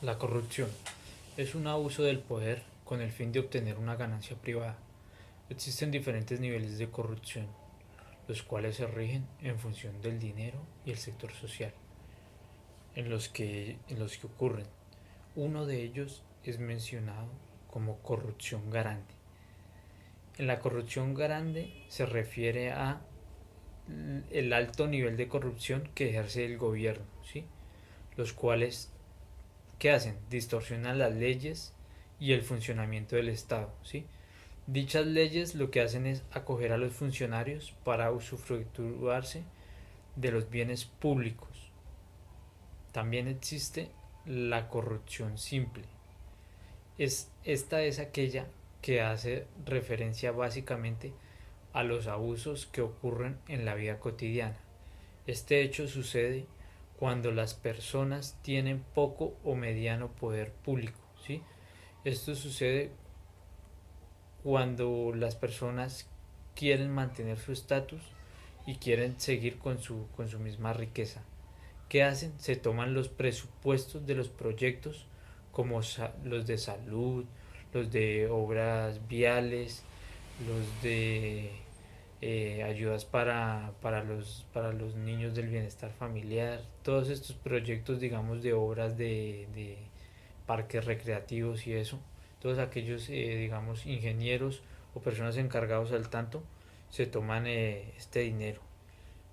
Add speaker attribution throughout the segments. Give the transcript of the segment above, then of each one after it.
Speaker 1: La corrupción es un abuso del poder con el fin de obtener una ganancia privada. Existen diferentes niveles de corrupción, los cuales se rigen en función del dinero y el sector social en los que ocurren. Uno de ellos es mencionado como corrupción grande. En la corrupción grande se refiere a el alto nivel de corrupción que ejerce el gobierno, ¿sí? Los cuales, ¿qué hacen? Distorsionan las leyes y el funcionamiento del Estado, ¿sí? Dichas leyes lo que hacen es acoger a los funcionarios para usufructuarse de los bienes públicos. También existe la corrupción simple. Esta es aquella que hace referencia básicamente a los abusos que ocurren en la vida cotidiana. Este hecho sucede cuando las personas tienen poco o mediano poder público, ¿sí? Esto sucede cuando las personas quieren mantener su estatus y quieren seguir con su misma riqueza. ¿Qué hacen? Se toman los presupuestos de los proyectos como los de salud, los de obras viales, los de ayudas para los niños del bienestar familiar, todos estos proyectos, digamos, de obras de parques recreativos y eso, todos aquellos, digamos, ingenieros o personas encargados al tanto, se toman este dinero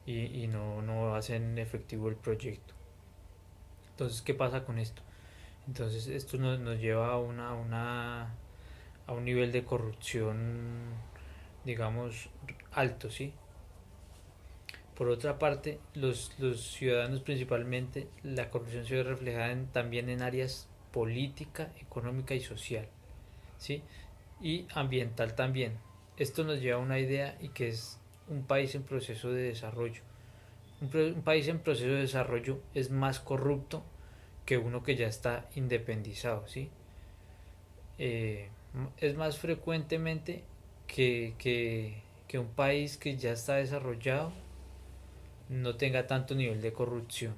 Speaker 1: y no hacen efectivo el proyecto. Entonces, ¿qué pasa con esto? Entonces, esto nos lleva a un nivel de corrupción, digamos, alto, ¿sí? Por otra parte, los ciudadanos principalmente, la corrupción se ve reflejada también en áreas política, económica y social, ¿sí? Y ambiental también. Esto nos lleva a una idea y que es un país en proceso de desarrollo. Un país en proceso de desarrollo es más corrupto que uno que ya está independizado, ¿sí? Eh, es más frecuentemente que un país que ya está desarrollado no tenga tanto nivel de corrupción.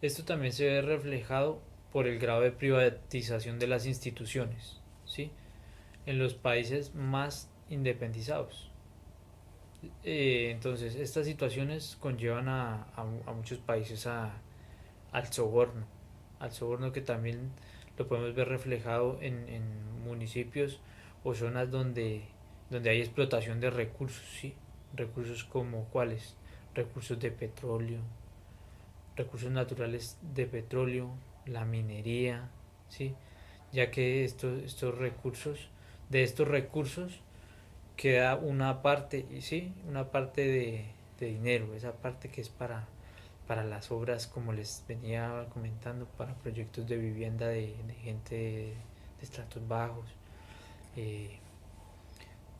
Speaker 1: Esto también se ve reflejado por el grado de privatización de las instituciones, ¿sí? En los países más independizados. Entonces, estas situaciones conllevan a muchos países al al soborno que también lo podemos ver reflejado en municipios o zonas donde hay explotación de recursos, ¿sí? Recursos como cuáles, recursos de petróleo, recursos naturales de petróleo, la minería, ¿sí? Ya que de estos recursos queda una parte, y sí, una parte de dinero, esa parte que es para las obras, como les venía comentando, para proyectos de vivienda de gente de estratos bajos, eh,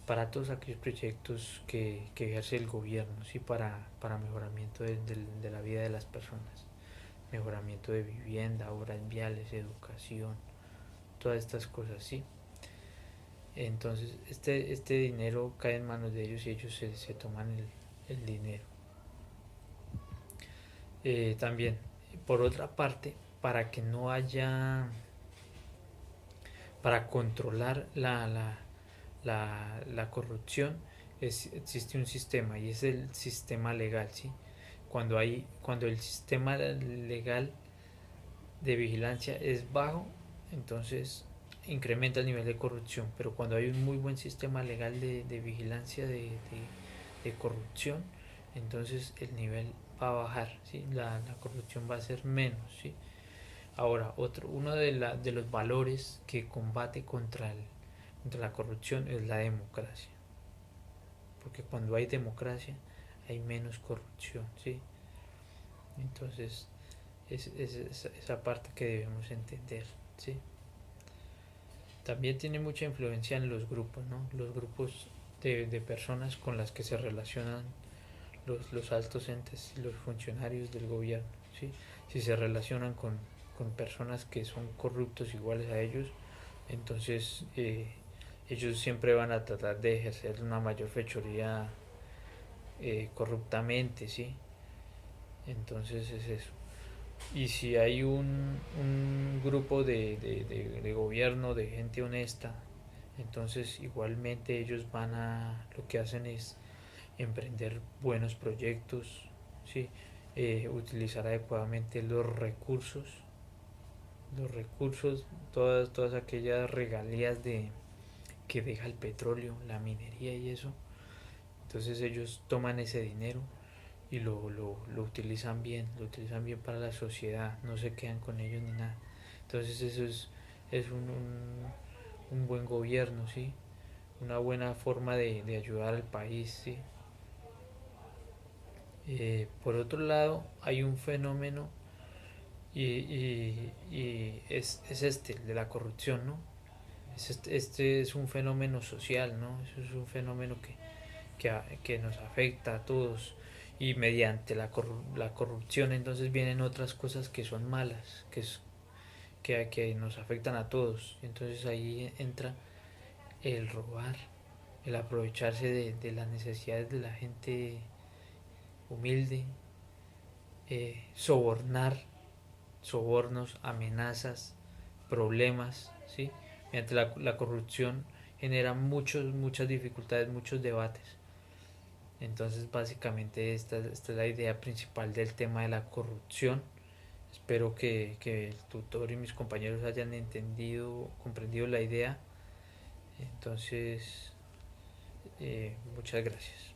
Speaker 1: para todos aquellos proyectos que ejerce el gobierno, ¿sí? Para mejoramiento de la vida de las personas, mejoramiento de vivienda, obras viales, educación, todas estas cosas, ¿sí? Entonces, este dinero cae en manos de ellos y ellos se toman el dinero. También, por otra parte, para que no haya, para controlar la corrupción, existe un sistema y es el sistema legal, ¿sí? Cuando el sistema legal de vigilancia es bajo, entonces incrementa el nivel de corrupción, pero cuando hay un muy buen sistema legal de vigilancia de corrupción, entonces el nivel va a bajar, ¿sí? La corrupción va a ser menos, ¿sí? Ahora, uno de los valores que combate contra la corrupción es la democracia, porque cuando hay democracia hay menos corrupción, ¿sí? Entonces, es esa parte que debemos entender, ¿sí? También tiene mucha influencia en los grupos, ¿no? Los grupos de personas con las que se relacionan los altos entes y los funcionarios del gobierno, ¿sí? Si se relacionan con personas que son corruptos iguales a ellos, entonces ellos siempre van a tratar de ejercer una mayor fechoría corruptamente, ¿sí? Entonces es eso. Y si hay un grupo de gobierno, de gente honesta, entonces igualmente ellos van a, lo que hacen es emprender buenos proyectos, ¿sí? Utilizar adecuadamente los recursos, todas aquellas regalías que deja el petróleo, la minería y eso. Entonces ellos toman ese dinero y lo lo utilizan bien para la sociedad, no se quedan con ellos ni nada. Entonces eso es un buen gobierno, ¿sí? Una buena forma de ayudar al país, ¿sí? Por otro lado, hay un fenómeno y es este, el de la corrupción, ¿no? Este es un fenómeno social, ¿no? Eso es un fenómeno que nos afecta a todos y mediante la corrupción entonces vienen otras cosas que son malas, que nos afectan a todos. Entonces ahí entra el robar, el aprovecharse de las necesidades de la gente humilde, sobornar, sobornos, amenazas, problemas, ¿sí? Mediante la corrupción genera muchas dificultades, muchos debates. Entonces básicamente esta es la idea principal del tema de la corrupción. Espero que el tutor y mis compañeros hayan entendido, comprendido la idea. Entonces, muchas gracias.